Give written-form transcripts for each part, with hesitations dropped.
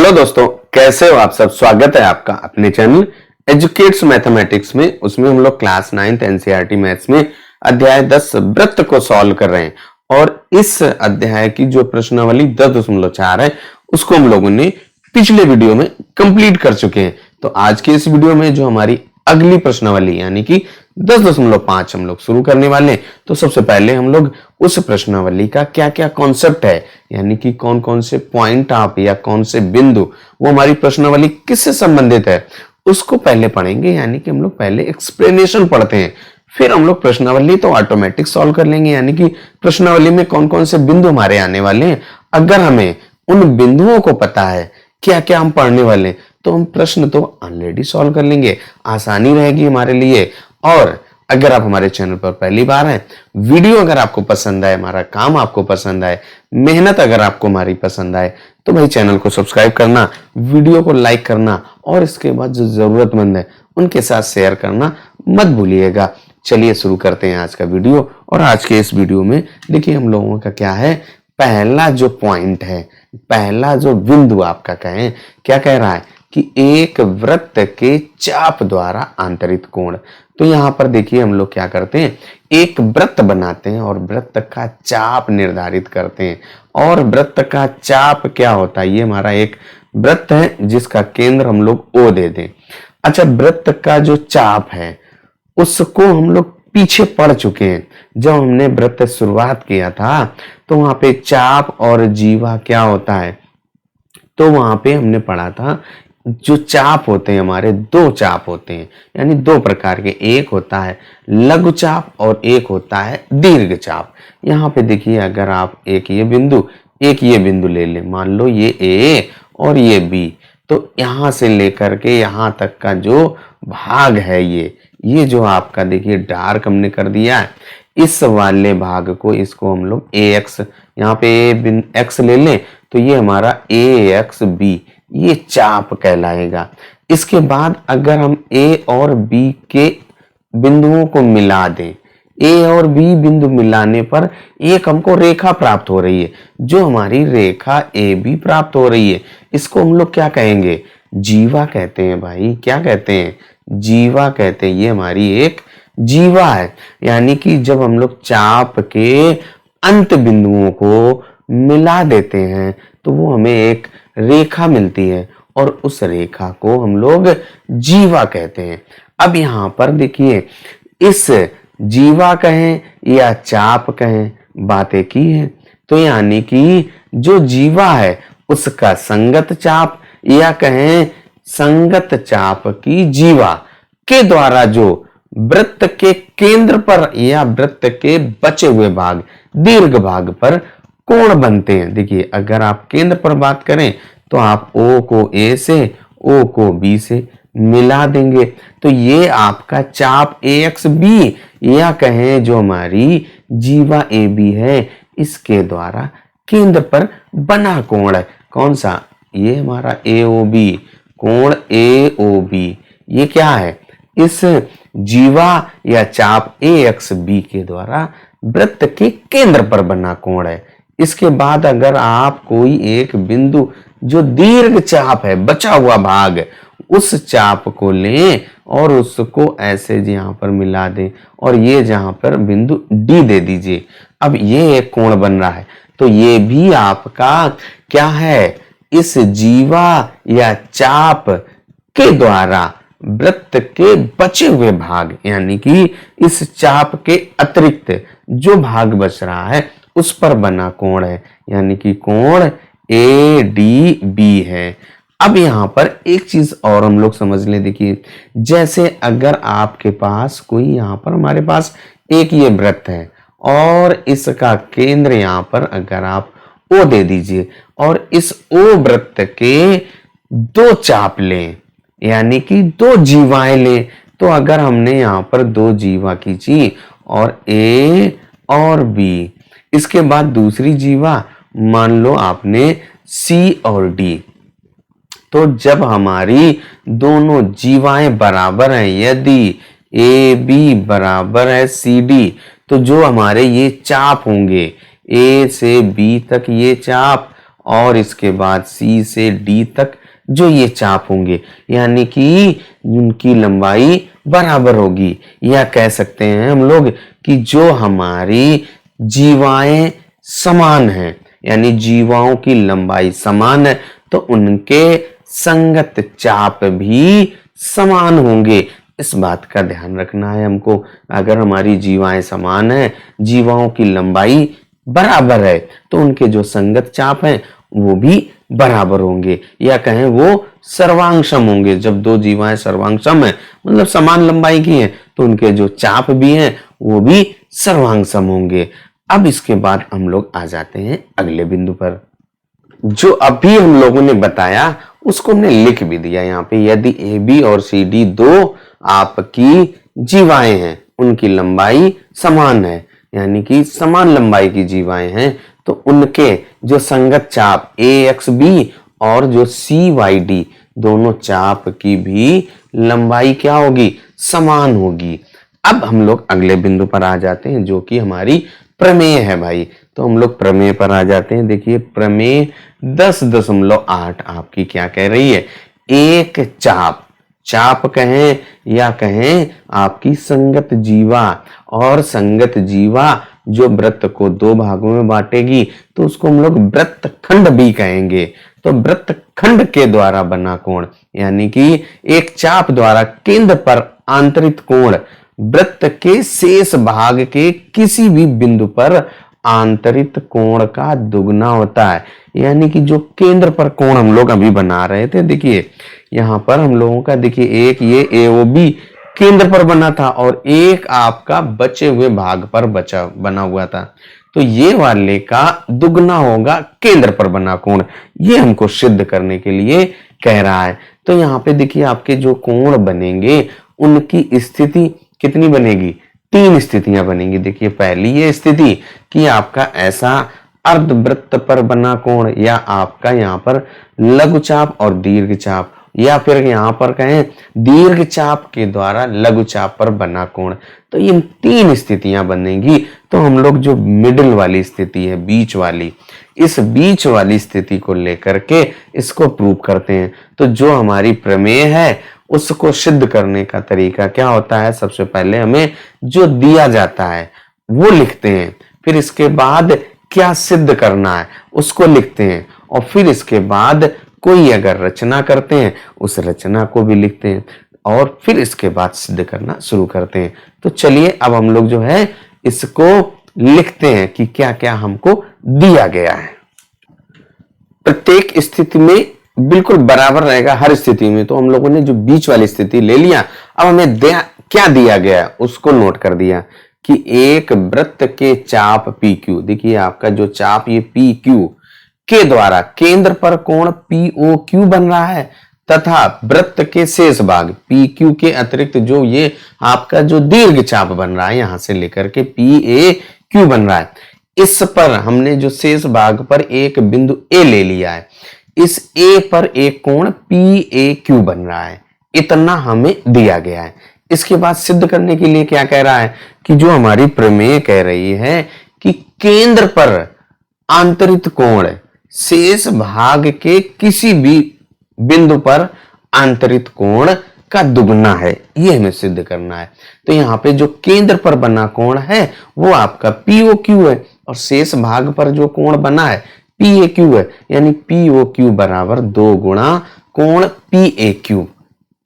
Hello दोस्तों, कैसे हो आप सब। स्वागत है आपका अपने चैनल एजुकेट्स मैथमेटिक्स में। उसमें हम लोग क्लास 9th एनसीईआरटी मैथ्स में अध्याय 10 वृत्त को सॉल्व कर रहे हैं और इस अध्याय की जो प्रश्नावली 10.4 है उसको हम लोगों ने पिछले वीडियो में कंप्लीट कर चुके हैं। तो आज के इस वीडियो में जो हमारी अगली प्रश्नावली यानी कि 10.5 हम लोग शुरू करने वाले हैं। तो सबसे पहले हम लोग उस प्रश्नावली का क्या क्या कॉन्सेप्ट है यानी कि कौन कौन से पॉइंट आप या कौन से बिंदु वो हमारी प्रश्नावली किससे संबंधित है उसको पहले पढ़ेंगे। यानी कि हम लोग पहले एक्सप्लेनेशन पढ़ते हैं, फिर हम लोग प्रश्नावली तो ऑटोमेटिक सॉल्व कर लेंगे। यानी कि प्रश्नावली में कौन कौन से बिंदु हमारे आने वाले हैं, अगर हमें उन बिंदुओं को पता है क्या क्या हम पढ़ने वाले हैं तो हम प्रश्न तो ऑलरेडी सॉल्व कर लेंगे, आसानी रहेगी हमारे लिए। और अगर आप हमारे चैनल पर पहली बार हैं, वीडियो अगर आपको पसंद आए, हमारा काम आपको पसंद आए, मेहनत अगर आपको हमारी पसंद आए तो भाई चैनल को सब्सक्राइब करना, वीडियो को लाइक करना और इसके बाद जो जरूरतमंद है उनके साथ शेयर करना मत भूलिएगा। चलिए शुरू करते हैं आज का वीडियो। और आज के इस वीडियो में देखिए हम लोगों का क्या है, पहला जो पॉइंट है, पहला जो बिंदु आपका कहें क्या कह रहा है कि एक वृत्त के चाप द्वारा आंतरित कोण। तो यहां पर देखिए हम लोग क्या करते हैं, एक वृत्त बनाते हैं और वृत्त का चाप निर्धारित करते हैं। और वृत्त का चाप क्या होता है, ये हमारा एक वृत्त है जिसका केंद्र हम लोग ओ दे दें। अच्छा, वृत्त का जो चाप है उसको हम लोग पीछे पढ़ चुके हैं। जब हमने वृत्त शुरुआत किया था तो वहां पे चाप और जीवा क्या होता है, तो वहां पे हमने पढ़ा था जो चाप होते हैं हमारे दो चाप होते हैं, यानी दो प्रकार के, एक होता है लघु चाप और एक होता है दीर्घ चाप। यहाँ पे देखिए अगर आप एक ये बिंदु ले लें, मान लो ये ए और ये बी, तो यहां से लेकर के यहां तक का जो भाग है ये जो आपका देखिए डार्क हमने कर दिया है, इस वाले भाग को इसको हम लोग ए एक्स, यहाँ पे एक्स ले लें तो ये हमारा ए एक्स बी ये चाप कहलाएगा। इसके बाद अगर हम ए और बी के बिंदुओं को मिला दें, ए और बी बिंदु मिलाने पर एक हमको रेखा प्राप्त हो रही है, जो हमारी रेखा ए बी प्राप्त हो रही है, इसको हम लोग क्या कहेंगे, जीवा कहते हैं भाई। क्या कहते हैं, जीवा कहते हैं। ये हमारी एक जीवा है। यानी कि जब हम लोग चाप के अंत बिंदुओं को मिला देते हैं तो वो हमें एक रेखा मिलती है और उस रेखा को हम लोग जीवा कहते हैं। अब यहां पर देखिए इस जीवा कहें या चाप कहें, बातें की है तो यानी कि जो जीवा है उसका संगत चाप या कहें संगत चाप की जीवा के द्वारा जो वृत्त के केंद्र पर या वृत्त के बचे हुए भाग दीर्घ भाग पर कोण बनते हैं। देखिए अगर आप केंद्र पर बात करें तो आप ओ को ए से, ओ को बी से मिला देंगे तो ये आपका चाप ए एक्स बी या कहें जो हमारी जीवा ए बी है इसके द्वारा केंद्र पर बना कोण है। कौन सा, ये हमारा ए ओ बी, कोण ए ओ बी, ये क्या है, इस जीवा या चाप ए एक्स बी के द्वारा वृत्त के केंद्र पर बना कोण है। इसके बाद अगर आप कोई एक बिंदु जो दीर्घ चाप है, बचा हुआ भाग, उस चाप को लें और उसको ऐसे यहां पर मिला दें और ये जहां पर बिंदु डी दे दीजिए। अब ये एक कोण बन रहा है तो ये भी आपका क्या है, इस जीवा या चाप के द्वारा वृत्त के बचे हुए भाग यानी कि इस चाप के अतिरिक्त जो भाग बच रहा है उस पर बना कोण है, यानी कि कोण ए डी बी है। अब यहां पर एक चीज और हम लोग समझ ले, देखिए जैसे अगर आपके पास कोई, यहां पर हमारे पास एक ये वृत्त है और इसका केंद्र यहां पर अगर आप ओ दे दीजिए और इस ओ वृत्त के दो चाप लें यानी कि दो जीवाएं लें, तो अगर हमने यहां पर दो जीवा खींची और ए और बी, इसके बाद दूसरी जीवा मान लो आपने सी और डी, तो जब हमारी दोनों जीवाएं बराबर हैं, यदि ए बी बराबर है सी डी, तो जो हमारे ये चाप होंगे ए से बी तक ये चाप और इसके बाद सी से डी तक जो ये चाप होंगे यानी कि उनकी लंबाई बराबर होगी, या कह सकते हैं हम लोग कि जो हमारी जीवाएं समान हैं यानी जीवाओं की लंबाई समान है तो उनके संगत चाप भी समान होंगे। इस बात का ध्यान रखना है हमको। अगर हमारी जीवाएं समान है, जीवाओं की लंबाई बराबर है तो उनके जो संगत चाप हैं वो भी बराबर होंगे, या कहें वो सर्वांगसम होंगे। जब दो जीवाएं सर्वांगसम है मतलब समान लंबाई की हैं तो उनके जो चाप भी हैं वो भी सर्वांगसम होंगे। अब इसके बाद हम लोग आ जाते हैं अगले बिंदु पर। जो अभी हम लोगों ने बताया उसको हमने लिख भी दिया यहाँ पे। यदि ए बी और सी डी दो आपकी जीवाएं हैं, उनकी लंबाई समान है यानी कि समान लंबाई की जीवाएं हैं तो उनके जो संगत चाप ए एक्स बी और जो सी वाई डी दोनों चाप की भी लंबाई क्या होगी, समान होगी। अब हम लोग अगले बिंदु पर आ जाते हैं जो कि हमारी प्रमेय है भाई। तो हम लोग प्रमेय पर आ जाते हैं। देखिए प्रमेय 10.8 आपकी क्या कह रही है, एक चाप, चाप कहें या कहें आपकी संगत जीवा, और संगत जीवा जो वृत्त को दो भागों में बांटेगी तो उसको हम लोग वृत्तखंड भी कहेंगे। तो वृत्तखंड के द्वारा बना कोण यानी कि एक चाप द्वारा केंद्र पर आंतरित कोण वृत्त के शेष भाग के किसी भी बिंदु पर आंतरित कोण का दुगना होता है। यानी कि जो केंद्र पर कोण हम लोग अभी बना रहे थे, देखिए यहां पर हम लोगों का देखिए एक ये एओबी केंद्र पर बना था और एक आपका बचे हुए भाग पर बना हुआ था। तो ये वाले का दुगना होगा केंद्र पर बना कोण, ये हमको सिद्ध करने के लिए कह रहा है। तो यहाँ पे देखिए आपके जो कोण बनेंगे उनकी स्थिति कितनी बनेगी, तीन स्थितियां बनेंगी। देखिए पहली ये स्थिति कि आपका ऐसा अर्धवृत्त पर बना कोण, या आपका यहाँ पर लघुचाप और दीर्घचाप, या फिर यहाँ पर कहें दीर्घचाप के द्वारा लघुचाप पर बना कोण। तो इन तीन स्थितियां बनेंगी। तो हम लोग जो मिडिल वाली स्थिति है, बीच वाली, इस बीच वाली स्थिति को लेकर के इसको प्रूव करते हैं। तो जो हमारी प्रमेय है उसको सिद्ध करने का तरीका क्या होता है, सबसे पहले हमें जो दिया जाता है वो लिखते हैं, फिर इसके बाद क्या सिद्ध करना है उसको लिखते हैं, और फिर इसके बाद कोई अगर रचना करते हैं उस रचना को भी लिखते हैं, और फिर इसके बाद सिद्ध करना शुरू करते हैं। तो चलिए अब हम लोग जो है इसको लिखते हैं कि क्या क्या हमको दिया गया है। प्रत्येक स्थिति में बिल्कुल बराबर रहेगा हर स्थिति में। तो हम लोगों ने जो बीच वाली स्थिति ले लिया, अब हमें क्या दिया गया उसको नोट कर दिया कि एक वृत्त के चाप पी क्यू, देखिए आपका जो चाप ये पी क्यू के द्वारा केंद्र पर कोण पीओ क्यू बन रहा है, तथा वृत्त के शेष भाग पी क्यू के अतिरिक्त जो ये आपका जो दीर्घ चाप बन रहा है यहां से लेकर के पी ए क्यू बन रहा है, इस पर हमने जो शेष भाग पर एक बिंदु ए ले लिया है, इस ए पर एक कोण पी ए क्यू बन रहा है, इतना हमें दिया गया है। इसके बाद सिद्ध करने के लिए क्या कह रहा है कि जो हमारी प्रमेय कह रही है कि केंद्र पर आंतरित कोण शेष भाग के किसी भी बिंदु पर आंतरित कोण का दुगना है, ये हमें सिद्ध करना है। तो यहाँ पे जो केंद्र पर बना कोण है वो आपका पीओ क्यू है, और शेष भाग पर जो कोण बना है पी ए क्यू है, यानी पीओ क्यू बराबर 2 गुणा कोण पी ए क्यू।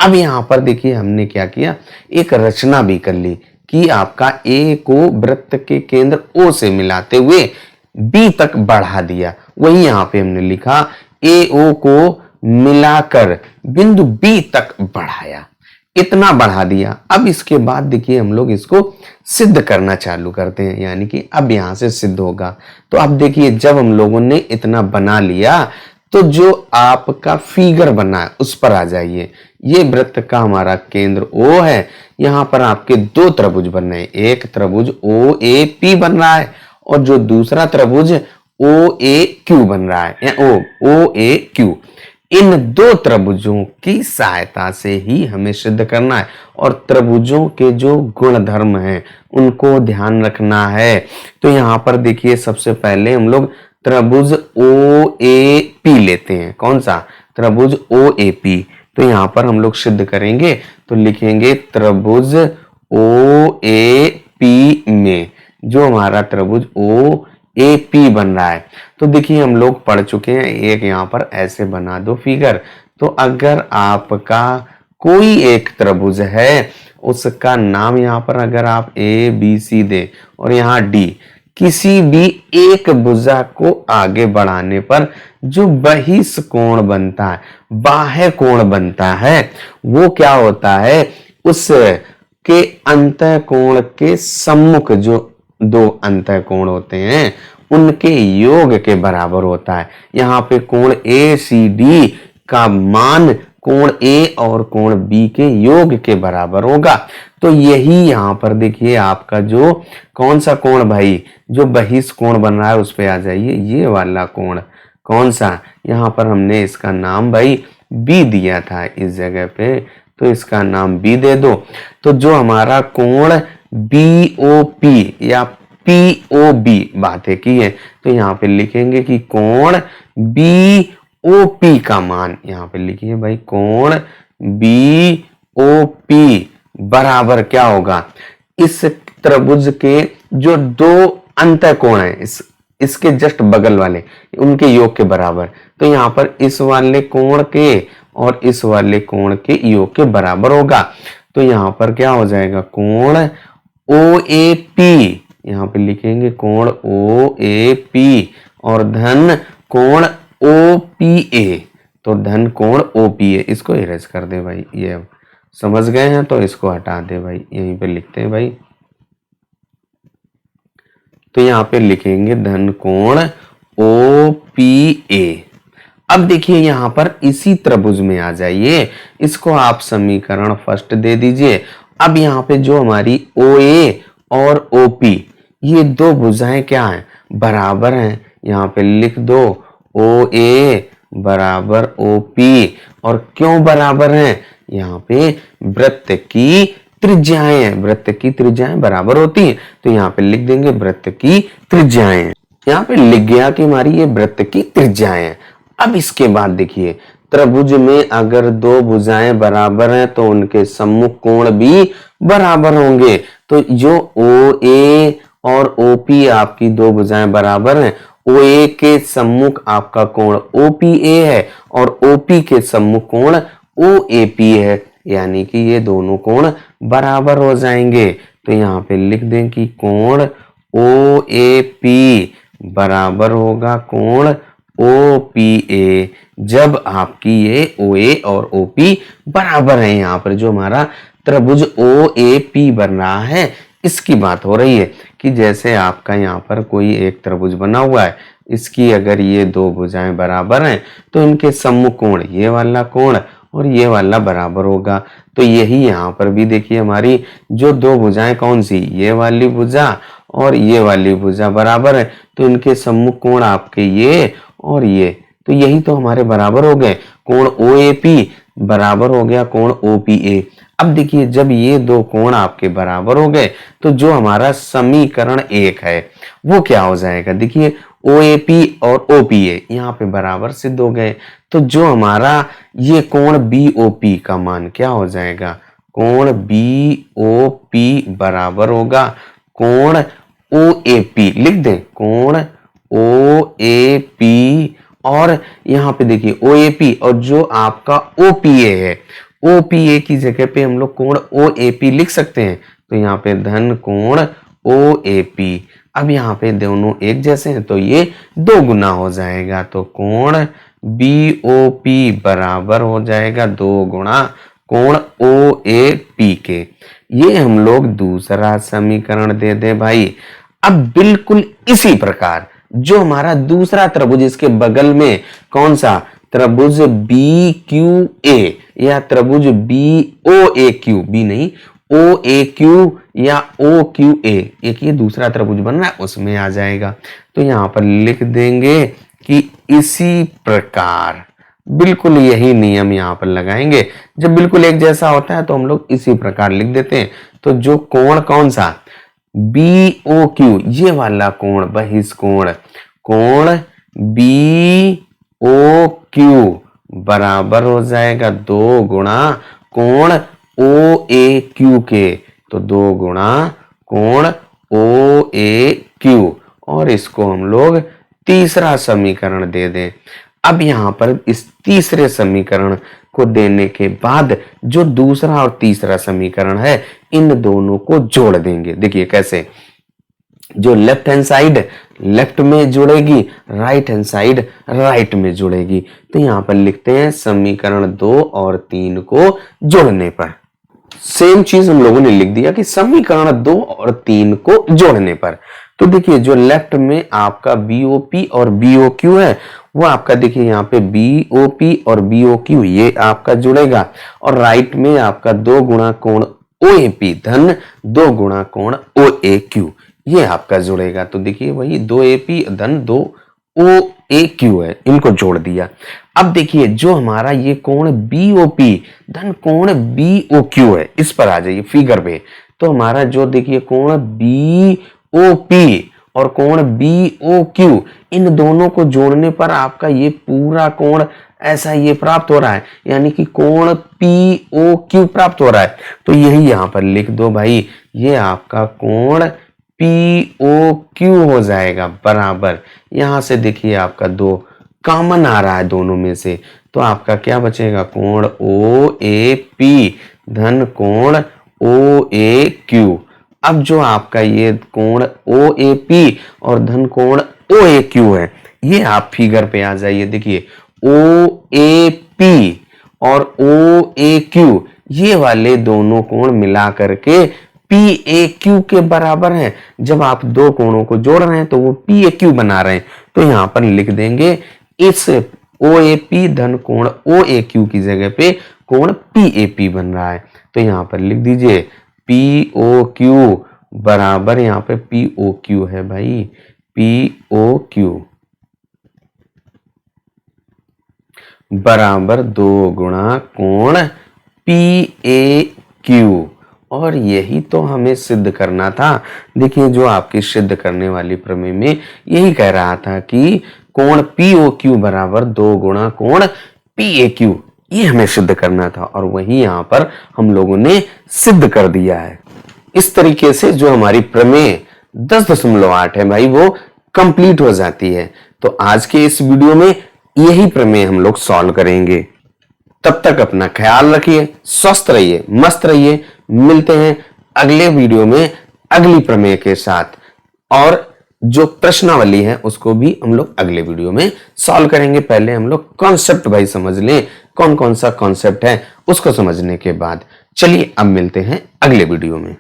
अब यहां पर देखिए हमने क्या किया, एक रचना भी कर ली कि आपका ए को वृत्त के केंद्र ओ से मिलाते हुए बी तक बढ़ा दिया। वही यहां पे हमने लिखा ए ओ को मिलाकर बिंदु बी तक बढ़ाया, इतना बढ़ा दिया। अब इसके बाद देखिए हम लोग इसको सिद्ध करना चालू करते हैं, यानी कि अब यहां से सिद्ध होगा। तो अब देखिए जब हम लोगों ने इतना बना लिया तो जो आपका फिगर बना है उस पर आ जाइए। ये वृत्त का हमारा केंद्र O है, यहां पर आपके दो त्रिभुज बन रहे हैं, एक त्रिभुज OAP बन रहा है और जो दूसरा त्रिभुज OAQ बन रहा है, या OAQ। इन दो त्रिभुजों की सहायता से ही हमें सिद्ध करना है, और त्रिभुजों के जो गुण धर्म हैं उनको ध्यान रखना है। तो यहाँ पर देखिए सबसे पहले हम लोग त्रिभुज ओ ए पी लेते हैं। कौन सा? त्रिभुज ओ ए पी। तो यहां पर हम लोग सिद्ध करेंगे तो लिखेंगे त्रिभुज ओ ए पी में जो हमारा त्रिभुज ओ ए पी बन रहा है। तो देखिए हम लोग पढ़ चुके हैं, एक यहाँ पर ऐसे बना दो फिगर। तो अगर आपका कोई एक त्रिभुज है, उसका नाम यहाँ पर अगर आप ए बी सी दे और यहाँ डी, किसी भी एक भुजा को आगे बढ़ाने पर जो बहिष्कोण बनता है, बाह्य कोण बनता है, वो क्या होता है? उस के अंतःकोण के सम्मुख जो दो अंतःकोण होते हैं उनके योग के बराबर होता है। यहाँ पे कोण ए सी डी का मान कोण ए और कोण बी के योग के बराबर होगा। तो यही यहाँ पर देखिए आपका जो कौन सा कोण भाई, जो बहिष्कोण बन रहा है उस पे आ जाइए। ये वाला कोण कौन सा? यहाँ पर हमने इसका नाम भाई बी दिया था इस जगह पे, तो इसका नाम बी दे दो। तो जो हमारा कोण बी ओ पी या पी ओ बी बातें की है, तो यहाँ पे लिखेंगे कि कोण बी ओ पी का मान, यहाँ पे लिखिए भाई कोण बी ओ पी बराबर क्या होगा? इस त्रिभुज के जो दो अंतःकोण है, इसके जस्ट बगल वाले, उनके योग के बराबर। तो यहाँ पर इस वाले कोण के और इस वाले कोण के योग के बराबर होगा। तो यहाँ पर क्या हो जाएगा? कोण ओ ए पी, यहाँ पे लिखेंगे कोण ओ ए पी और धन कोण ओ पी ए। तो धन कोण ओ पी ए, इसको इरेज कर दे भाई। ये समझ गए हैं तो इसको हटा दे भाई, यहीं पे लिखते हैं भाई। तो यहाँ पे लिखेंगे धन कोण ओ पी ए। अब देखिए यहाँ पर इसी त्रिभुज में आ जाइए, इसको आप समीकरण फर्स्ट दे दीजिए। अब यहाँ पे जो हमारी ओ ए और ओ पी, ये दो भुजाएं क्या हैं? बराबर हैं। यहाँ पे लिख दो ओ ए बराबर ओ पी। और क्यों बराबर हैं? यहाँ पे वृत्त की त्रिज्याएं हैं, वृत्त की त्रिज्याएं बराबर होती हैं। तो यहाँ पे लिख देंगे वृत्त की त्रिज्याएं। यहाँ पे लिख गया कि हमारी ये वृत्त की त्रिज्याएं हैं। अब इसके बाद देखिए त्रिभुज में अगर दो भुजाएं बराबर हैं तो उनके सम्मुख कोण भी बराबर होंगे। तो जो ओ ए और ओ पी आपकी दो भुजाएं बराबर हैं, ओ ए के सम्मुख आपका कोण ओ पी ए है और ओ पी के सम्मुख कोण ओ ए पी है, यानी कि ये दोनों कोण बराबर हो जाएंगे। तो यहाँ पे लिख दें कि कोण ओ ए पी बराबर होगा कोण ओ पी ए, जब आपकी ये ओ ए और ओ पी बराबर है। यहाँ पर जो हमारा त्रिभुज ओ ए पी बन रहा है, इसकी बात हो रही है कि जैसे आपका यहाँ पर कोई एक त्रिभुज बना हुआ है, इसकी अगर ये दो भुजाएं बराबर हैं तो इनके सम्मुख कोण ये वाला कोण और ये वाला बराबर होगा। तो यही यहाँ पर भी देखिए हमारी जो दो भुजाएं कौन सी, ये वाली भुजा और ये वाली भुजा बराबर है, तो इनके सम्मुख कोण आपके ये और ये, तो यही तो हमारे बराबर हो गए। कोण ओ ए पी बराबर हो गया कोण ओ पी ए। अब देखिए जब ये दो कोण आपके बराबर हो गए तो जो हमारा समीकरण एक है वो क्या हो जाएगा? देखिए ओ ए पी और ओ पी ए यहाँ पे बराबर सिद्ध हो गए। तो जो हमारा ये कोण बी ओ पी का मान क्या हो जाएगा? कोण बी ओ पी बराबर होगा कोण ओ ए पी। लिख दें कोण ओ ए पी, और यहाँ पे देखिए ओ ए पी और जो आपका ओ पी ए है, ओ पी ए की जगह पे हम लोग कोण ओ ए पी लिख सकते हैं। तो यहाँ पे धन कोण ओ ए पी। अब यहाँ पे दोनों एक जैसे हैं तो ये दो गुना हो जाएगा। तो कोण बी ओ पी बराबर हो जाएगा दो गुणा कोण ओ ए पी के। ये हम लोग दूसरा समीकरण दे दे भाई। अब बिल्कुल इसी प्रकार जो हमारा दूसरा त्रिभुज, इसके बगल में कौन सा त्रिभुज बी क्यू ए या त्रिभुज बी ओ ए क्यू, बी नहीं ओ ए क्यू या ओ क्यू ए, एक ये दूसरा त्रिभुज बन रहा है उसमें आ जाएगा। तो यहाँ पर लिख देंगे कि इसी प्रकार, बिल्कुल यही नियम यहाँ पर लगाएंगे। जब बिल्कुल एक जैसा होता है तो हम लोग इसी प्रकार लिख देते हैं। तो जो कोण कौन सा बी ओ क्यू, ये वाला कोण बहिष्कोण, कोण बी ओ क्यू बराबर हो जाएगा 2 गुणा कोण ओ ए क्यू के। तो 2 गुणा कोण ओ ए क्यू, और इसको हम लोग तीसरा समीकरण दे दें। अब यहां पर इस तीसरे समीकरण को देने के बाद जो दूसरा और तीसरा समीकरण है इन दोनों को जोड़ देंगे। देखिए कैसे, जो लेफ्ट हैंड साइड लेफ्ट में जुड़ेगी, राइट हैंड साइड राइट में जुड़ेगी। तो यहां पर लिखते हैं समीकरण 2 और 3 को जोड़ने पर। सेम चीज हम लोगों ने लिख दिया कि समीकरण 2 और 3 को जोड़ने पर। तो देखिए जो लेफ्ट में आपका बीओपी और बीओक्यू है वो आपका देखिए यहाँ पे बीओपी और बीओक्यू ये आपका जुड़ेगा, और राइट में आपका 2 गुणा कोण ओएपी धन 2 गुणा कोण ओएक्यू ये आपका जुड़ेगा। तो देखिए वही 2AP धन 2OAQ है, इनको जोड़ दिया। अब देखिए जो हमारा ये कोण BOP धन कोण BOQ है, इस पर आ जाइए फिगर पे। तो हमारा जो देखिए कोण BOP और कोण BOQ इन दोनों को जोड़ने पर आपका ये पूरा कोण ऐसा ये प्राप्त हो रहा है, यानी कि कोण POQ प्राप्त हो रहा है। तो यही यहां पर लिख दो भाई, ये आपका कोण POQ हो जाएगा बराबर। यहां से देखिए आपका 2 कॉमन आ रहा है दोनों में से, तो आपका क्या बचेगा कोण OAP धन कोण OAQ। अब जो आपका ये कोण OAP और धन कोण OAQ है ये आप फिगर पे आ जाइए। देखिए OAP और OAQ ये वाले दोनों कोण मिला करके PAQ के बराबर है। जब आप 2 कोणों को जोड़ रहे हैं तो वो PAQ बना रहे हैं। तो यहां पर लिख देंगे इस OAP धन कोण OAQ की जगह पे कोण PAP बन रहा है। तो यहां पर लिख दीजिए POQ बराबर, यहां पे POQ है भाई, POQ बराबर 2 गुणा कोण PAQ। और यही तो हमें सिद्ध करना था। देखिए जो आपकी सिद्ध करने वाली प्रमेय में यही कह रहा था कि कोण POQ बराबर 2 गुणा कोण PAQ, ये हमें सिद्ध करना था, और वही यहां पर हम लोगों ने सिद्ध कर दिया है। इस तरीके से जो हमारी प्रमेय 10.8 है भाई वो कंप्लीट हो जाती है। तो आज के इस वीडियो में यही प्रमेय हम लोग सॉल्व करेंगे। तब तक अपना ख्याल रखिए, स्वस्थ रहिए, मस्त रहिए। मिलते हैं अगले वीडियो में अगली प्रमेय के साथ, और जो प्रश्नावली है उसको भी हम लोग अगले वीडियो में सॉल्व करेंगे। पहले हम लोग कॉन्सेप्ट भाई समझ लें, कौन कौन सा कॉन्सेप्ट है उसको समझने के बाद। चलिए अब मिलते हैं अगले वीडियो में।